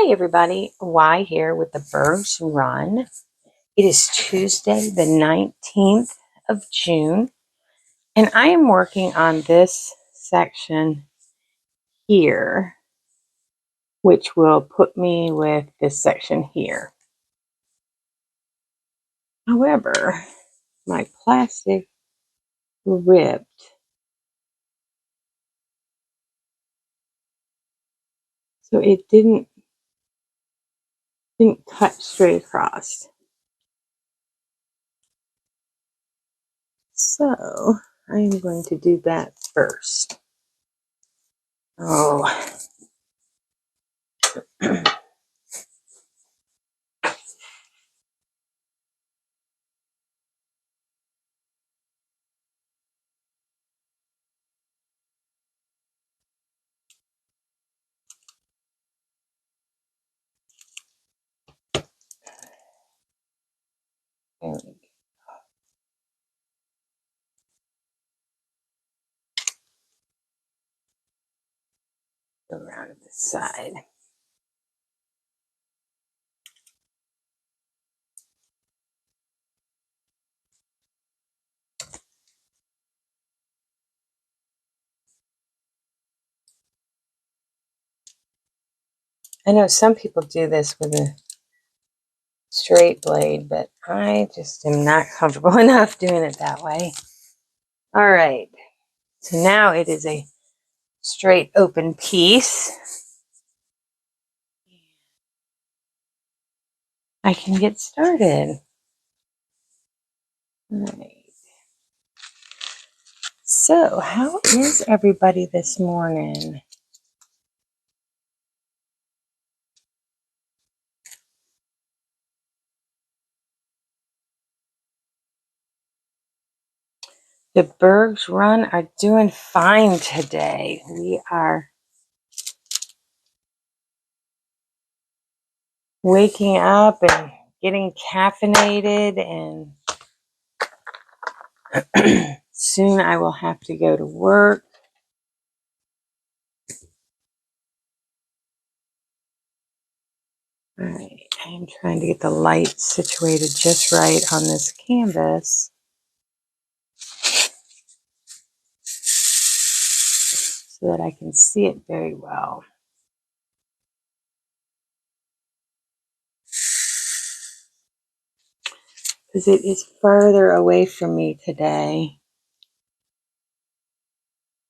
Hi everybody, Y here with the TheBurgsrun. It is Tuesday the 19th of June and I am working on this section here, which will put me with this section here. However, my plastic ripped. So it didn't cut straight across. So I am going to do that first. Oh. There we go. Go around to the side. I know some people do this with a straight blade, but I just am not comfortable enough doing it that way. All right, so now it is a straight open piece. I can get started. All right. So, how is everybody this morning? The TheBurgsrun are doing fine today. We are waking up and getting caffeinated, and soon I will have to go to work. All right, I am trying to get the light situated just right on this canvas so that I can see it very well. Because it is further away from me today,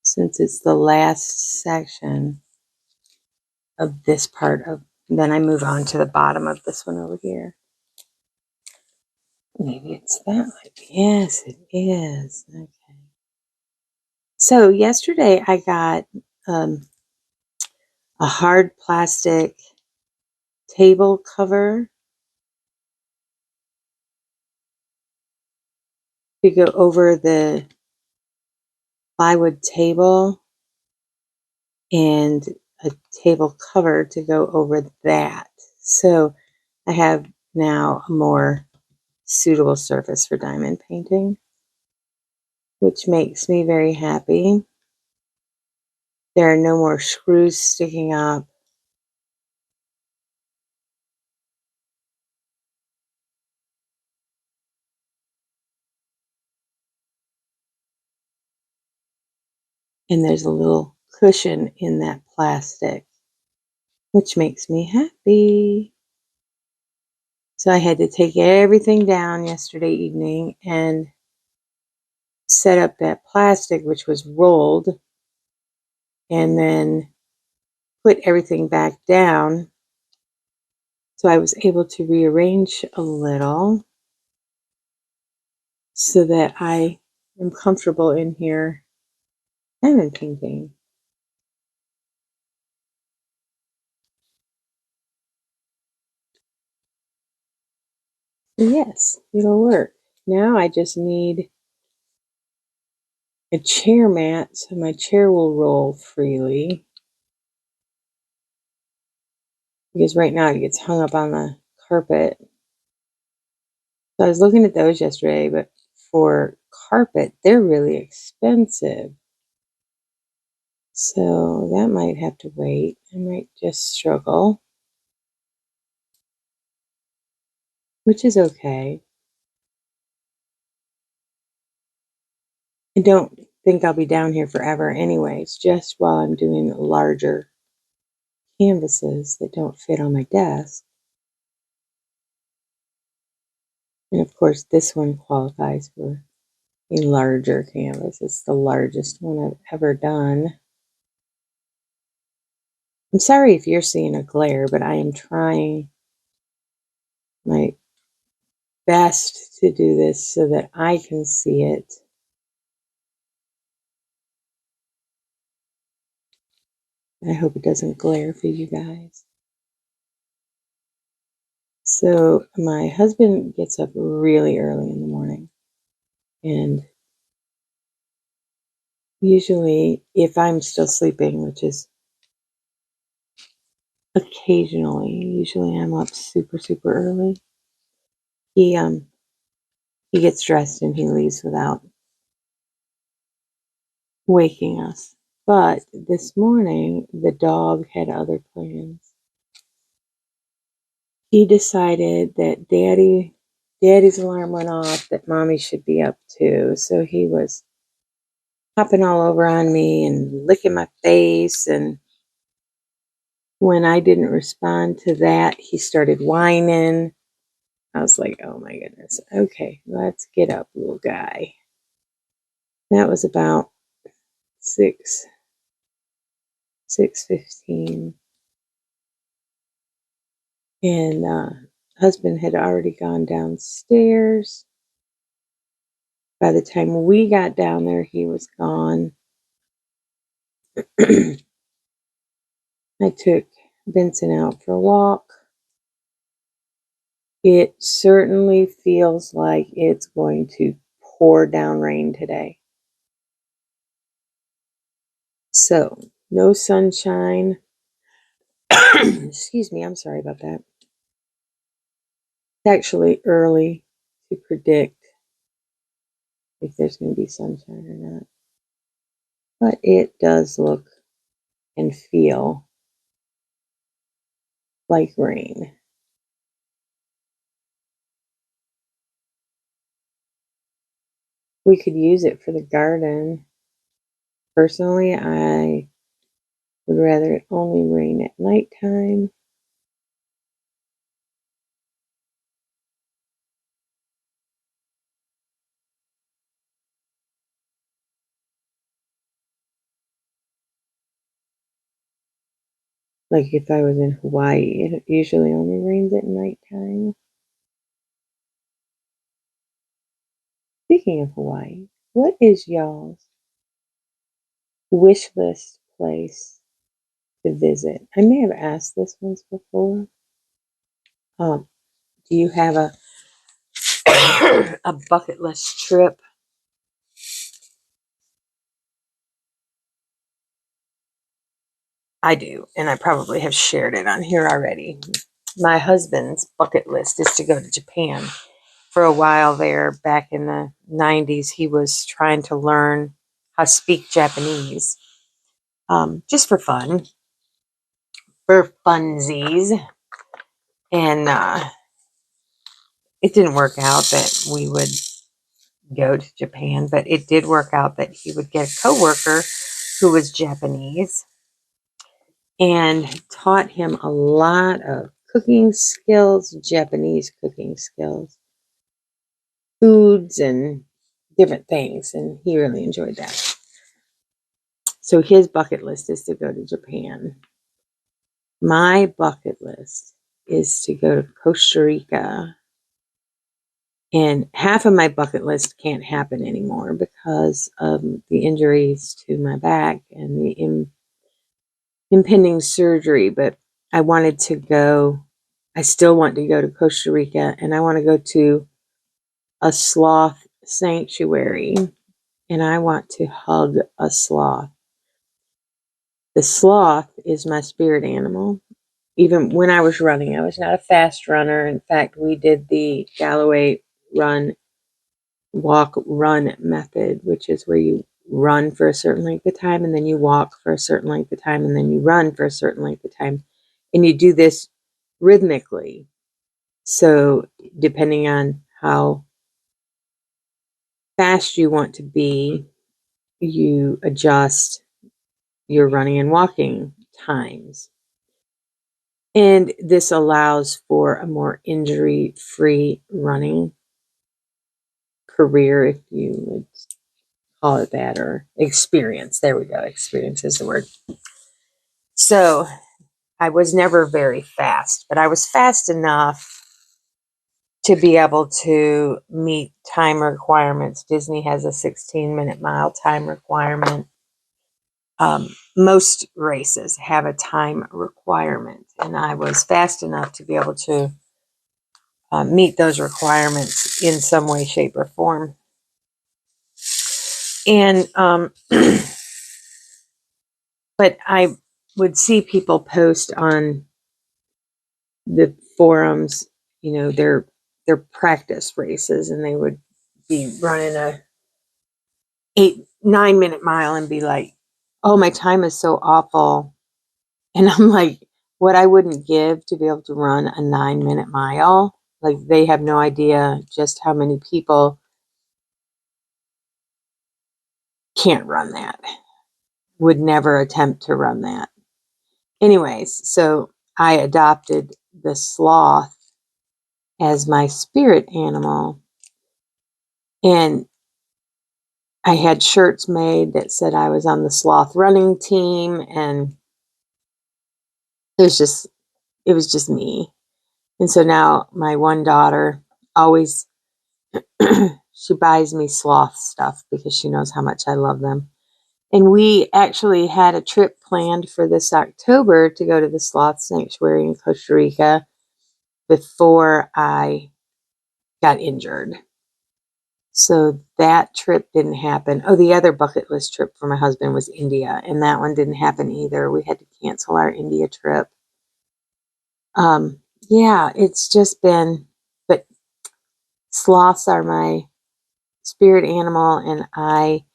since it's the last section of this part of, then I move on to the bottom of this one over here. Maybe it's that light. Yes, it is. Okay. So yesterday I got a hard plastic table cover to go over the plywood table, and a table cover to go over that. So I have now a more suitable surface for diamond painting, which makes me very happy. There are no more screws sticking up. And there's a little cushion in that plastic, which makes me happy. So I had to take everything down yesterday evening and set up that plastic, which was rolled, and then put everything back down. So I was able to rearrange a little so that I am comfortable in here diamond painting. Yes, it'll work. Now I just need a chair mat so my chair will roll freely. Because right now it gets hung up on the carpet. So I was looking at those yesterday, but for carpet, they're really expensive. So that might have to wait. I might just struggle. which is okay. I don't think I'll be down here forever anyways, just while I'm doing larger canvases that don't fit on my desk. And of course, this one qualifies for a larger canvas. It's the largest one I've ever done. I'm sorry if you're seeing a glare, but I am trying my best to do this so that I can see it. I hope it doesn't glare for you guys. So my husband gets up really early in the morning, and usually if I'm still sleeping, which is occasionally, usually I'm up super, super early, he gets dressed and he leaves without waking us. But this morning the dog had other plans. He decided that daddy's alarm went off, that mommy should be up too. So he was hopping all over on me and licking my face, and when I didn't respond to that, he started whining. I was like, oh my goodness. Okay, let's get up, little guy. That was about 6:15. And husband had already gone downstairs. By the time we got down there, he was gone. I took Benson out for a walk. It certainly feels like it's going to pour down rain today. So, no sunshine. Excuse me, I'm sorry about that. It's actually early to predict if there's going to be sunshine or not. But it does look and feel like rain. We could use it for the garden. Personally, I would rather it only rain at nighttime. Like if I was in Hawaii, it usually only rains at nighttime. Speaking of Hawaii, what is y'all's wish list place to visit? I may have asked this once before. Do you have a a bucket list trip? I do, and I probably have shared it on here already. My husband's bucket list is to go to Japan. For a while there, back in the 90s, he was trying to learn how to speak Japanese, just for funsies. And it didn't work out that we would go to Japan, but it did work out that he would get a coworker who was Japanese and taught him a lot of cooking skills, Japanese cooking skills, foods, and different things. And he really enjoyed that. So his bucket list is to go to Japan. My bucket list is to go to Costa Rica. And half of my bucket list can't happen anymore because of the injuries to my back and the impending surgery. But I wanted to go, I still want to go to Costa Rica, and I want to go to a sloth sanctuary, and I want to hug a sloth. The sloth is my spirit animal. Even when I was running, I was not a fast runner. In fact, we did the Galloway walk run method, which is where you run for a certain length of time, and then you walk for a certain length of time, and then you run for a certain length of time. And you do this rhythmically. So depending on how fast you want to be, you adjust your running and walking times. And this allows for a more injury-free running career, if you would call it that, or experience. There we go. Experience is the word. So I was never very fast, but I was fast enough to be able to meet time requirements. Disney has a 16-minute mile time requirement. Most races have a time requirement, and I was fast enough to be able to meet those requirements in some way, shape, or form. And but I would see people post on the forums, their practice races, and they would be running a 9-minute mile and be like, "Oh, my time is so awful," and I'm like, "What I wouldn't give to be able to run a 9-minute mile." Like, they have no idea just how many people can't run that, would never attempt to run that. Anyways, so I adopted the sloth as my spirit animal, and I had shirts made that said I was on the sloth running team, and it was just me. And so now my one daughter always she buys me sloth stuff because she knows how much I love them. And we actually had a trip planned for this October to go to the sloth sanctuary in Costa Rica before I got injured. So that trip didn't happen. Oh, the other bucket list trip for my husband was India, and that one didn't happen either. We had to cancel our India trip. Yeah, it's just been, but sloths are my spirit animal, and I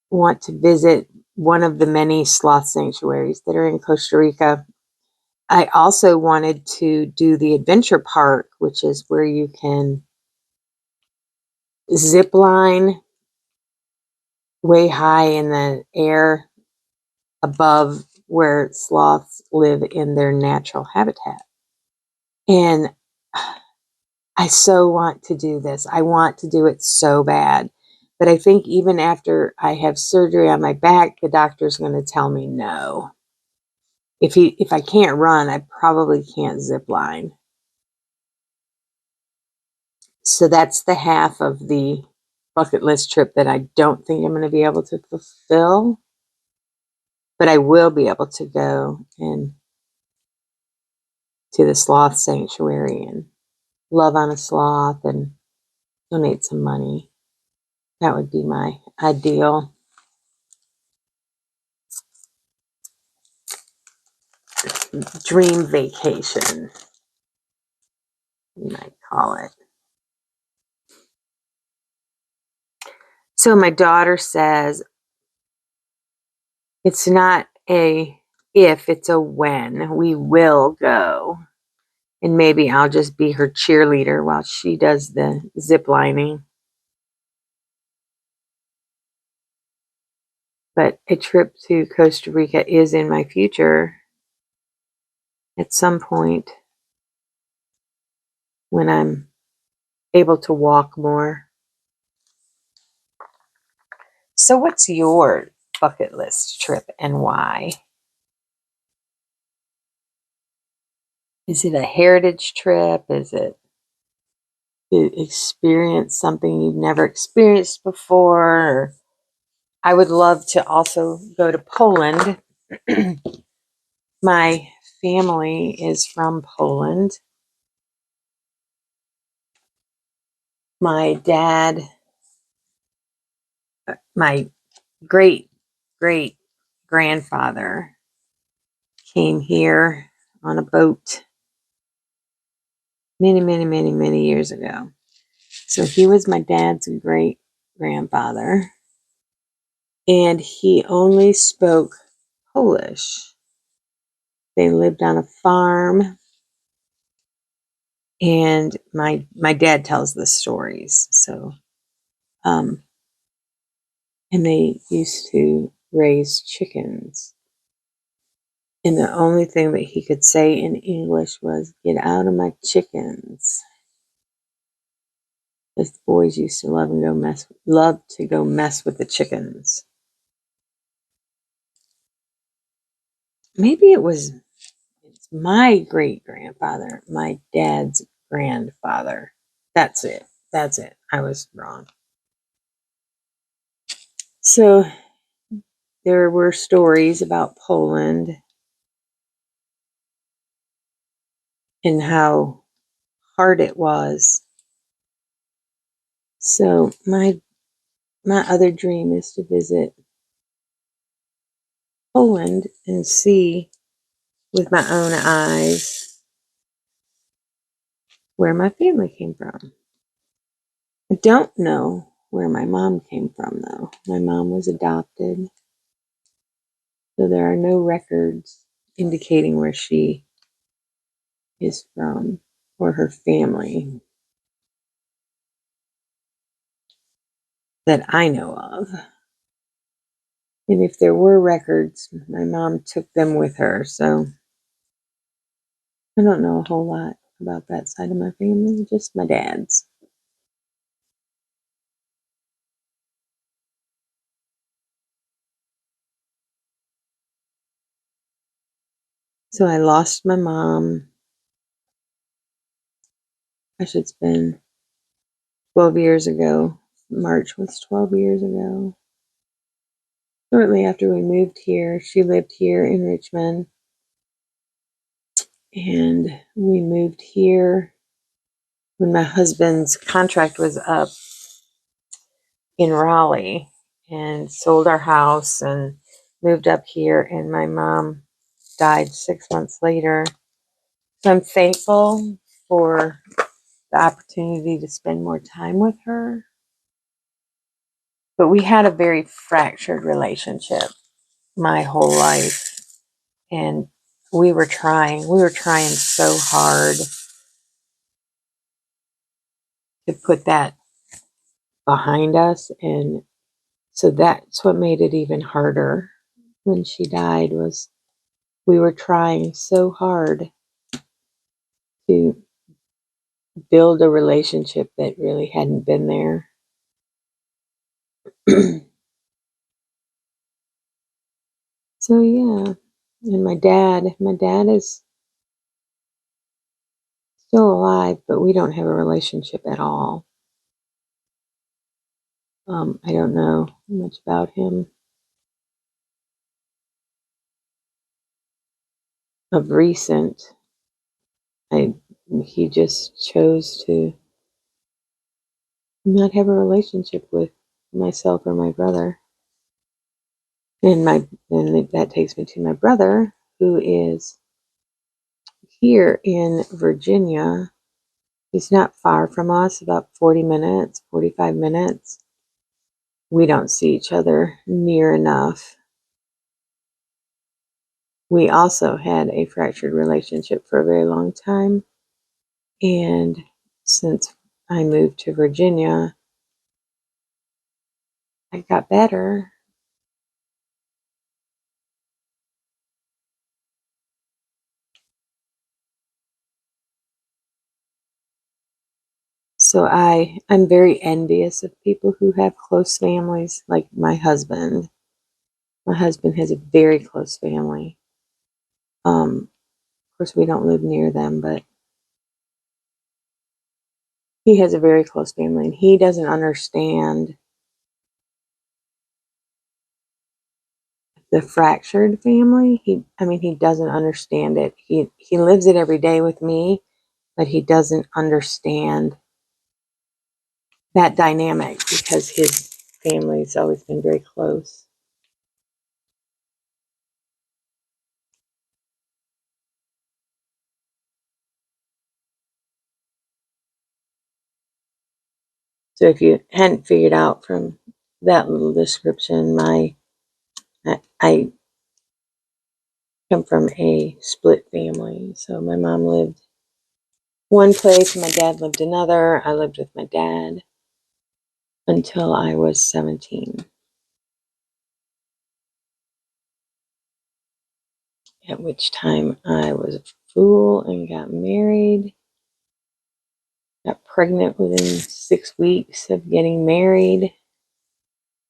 want to visit one of the many sloth sanctuaries that are in Costa Rica. I also wanted to do the adventure park, which is where you can zip line way high in the air above where sloths live in their natural habitat. And I so want to do this. I want to do it so bad. But I think even after I have surgery on my back, the doctor's going to tell me no. If I can't run, I probably can't zip line. So that's the half of the bucket list trip that I don't think I'm going to be able to fulfill. But I will be able to go and to the sloth sanctuary and love on a sloth and donate some money. That would be my ideal dream vacation, you might call it. So my daughter says it's not a if, it's a when. We will go. And maybe I'll just be her cheerleader while she does the zip lining. But a trip to Costa Rica is in my future at some point when I'm able to walk more. So what's your bucket list trip and why? Is it a heritage trip? Is it to experience something you've never experienced before? I would love to also go to Poland. My family is from Poland. My dad, my great great grandfather came here on a boat many, many, many, many years ago. So he was my dad's great grandfather, and he only spoke Polish. They lived on a farm, And my dad tells the stories. So, and they used to raise chickens. And the only thing that he could say in English was, "Get out of my chickens." Because the boys used to love to go mess with the chickens. Maybe it's my great grandfather, my dad's grandfather. That's it. That's it. I was wrong. So there were stories about Poland and how hard it was. So my other dream is to visit Poland and see with my own eyes where my family came from. I don't know where my mom came from, though. My mom was adopted, so there are no records indicating where she is from or her family that I know of. And if there were records, my mom took them with her, so I don't know a whole lot about that side of my family, just my dad's. So I lost my mom. Gosh, it's been 12 years ago. March was 12 years ago. Shortly after we moved here, she lived here in Richmond. And we moved here when my husband's contract was up in Raleigh, and sold our house and moved up here. And my mom died 6 months later. So I'm thankful for the opportunity to spend more time with her. But we had a very fractured relationship my whole life. And we were trying so hard to put that behind us. And so that's what made it even harder when she died, was we were trying so hard to build a relationship that really hadn't been there. So yeah, and my dad is still alive, but we don't have a relationship at all. I don't know much about him. Of recent, I he just chose to not have a relationship with myself or my brother. And that takes me to my brother, who is here in Virginia. He's not far from us, about 40 minutes, 45 minutes. We don't see each other near enough. We also had a fractured relationship for a very long time. And since I moved to Virginia, I got better. So I'm very envious of people who have close families, like my husband. My husband has a very close family. Of course, we don't live near them, but he has a very close family, and he doesn't understand the fractured family. He doesn't understand it. He lives it every day with me, but he doesn't understand that dynamic because his family's always been very close. So if you hadn't figured out from that little description, I come from a split family. So my mom lived one place, my dad lived another. I lived with my dad until I was 17. At which time I was a fool and got married. Got pregnant within 6 weeks of getting married.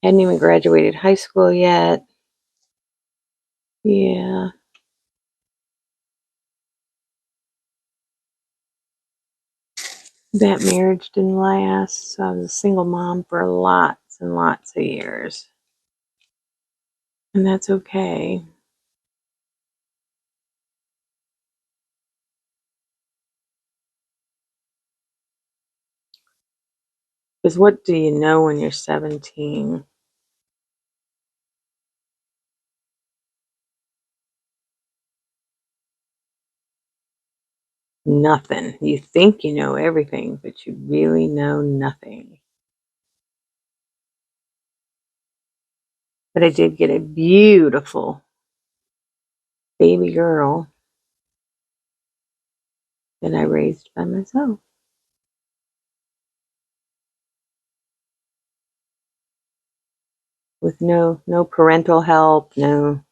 Hadn't even graduated high school yet. Yeah. That marriage didn't last, so I was a single mom for lots and lots of years. And that's okay. Because what do you know when you're 17? Nothing. You think you know everything, but you really know nothing. But I did get a beautiful baby girl that I raised by myself with no parental help, no.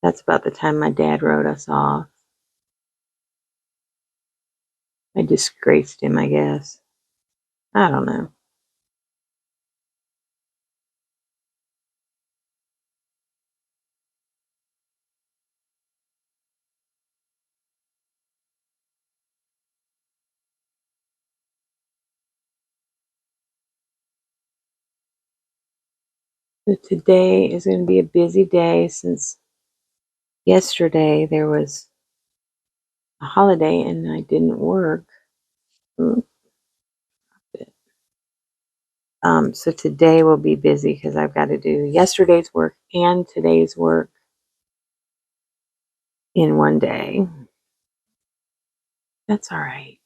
That's about the time my dad wrote us off. I disgraced him, I guess. I don't know. So today is going to be a busy day since yesterday there was a holiday and I didn't work. So today will be busy because I've got to do yesterday's work and today's work in one day. That's all right.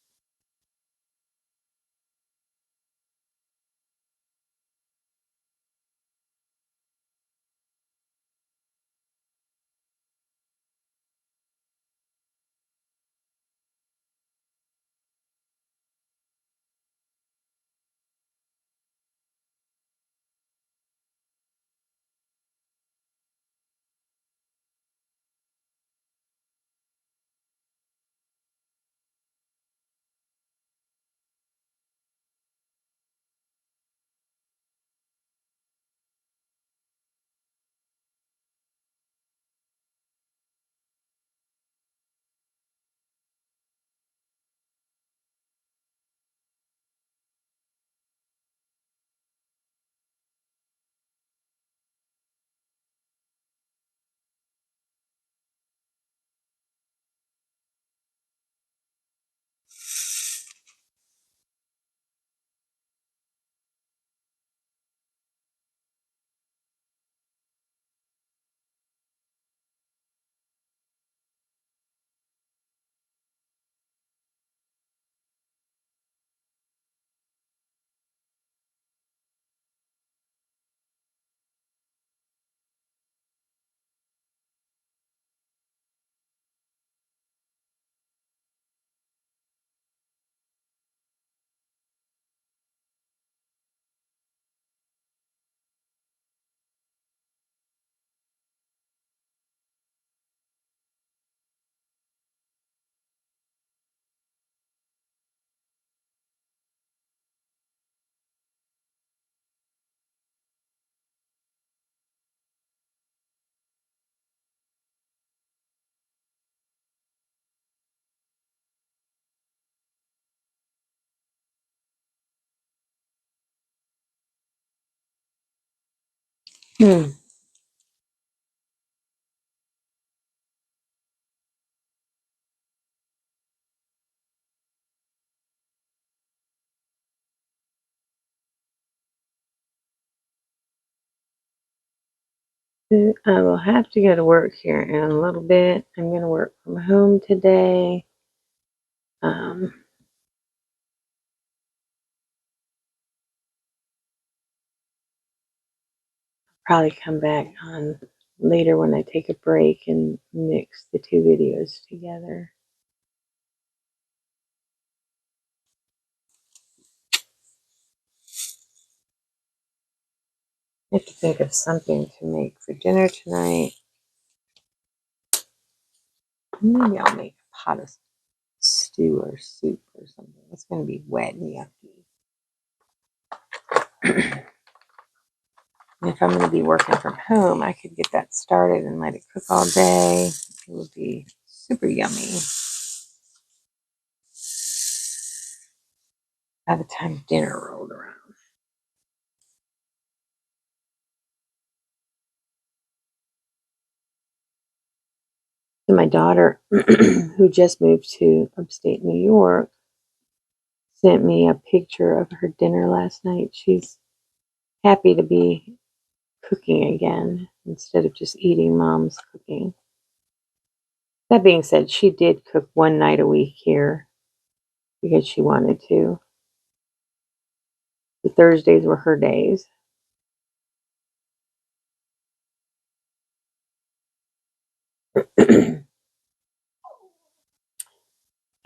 Hmm. I will have to go to work here in a little bit. I'm going to work from home today. Um, Probably come back on later when I take a break and mix the two videos together. I have to think of something to make for dinner tonight. Maybe I'll make a pot of stew or soup or something. It's going to be wet and yucky. If I'm going to be working from home, I could get that started and let it cook all day. It would be super yummy by the time dinner rolled around. So my daughter, who just moved to upstate New York, sent me a picture of her dinner last night. She's happy to be cooking again instead of just eating mom's cooking. That being said, she did cook one night a week here because she wanted to. The Thursdays were her days.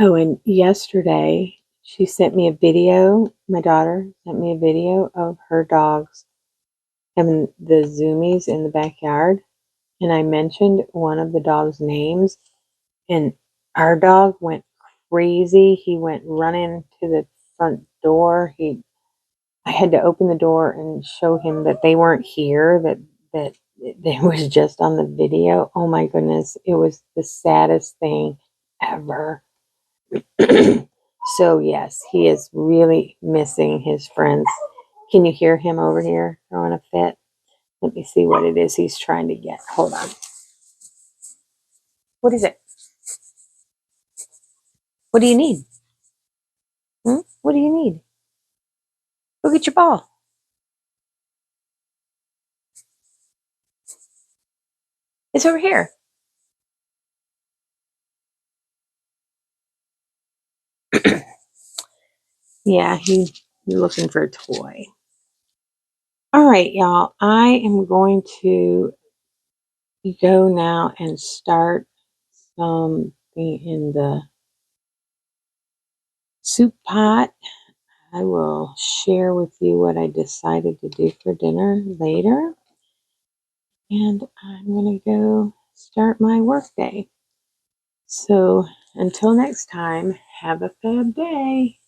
Oh, and yesterday she sent me a video. My daughter sent me a video of her dogs having the zoomies in the backyard. And I mentioned one of the dog's names, and our dog went crazy. He went running to the front door. I had to open the door and show him that they weren't here, that it was just on the video. Oh my goodness, it was the saddest thing ever. So yes, he is really missing his friends. Can you hear him over here throwing a fit? Let me see what it is he's trying to get. Hold on. What is it? What do you need? What do you need? Go get your ball. It's over here. Yeah, he's looking for a toy. All right, y'all. I am going to go now and start something in the soup pot. I will share with you what I decided to do for dinner later. And I'm going to go start my work day. So until next time, have a fab day.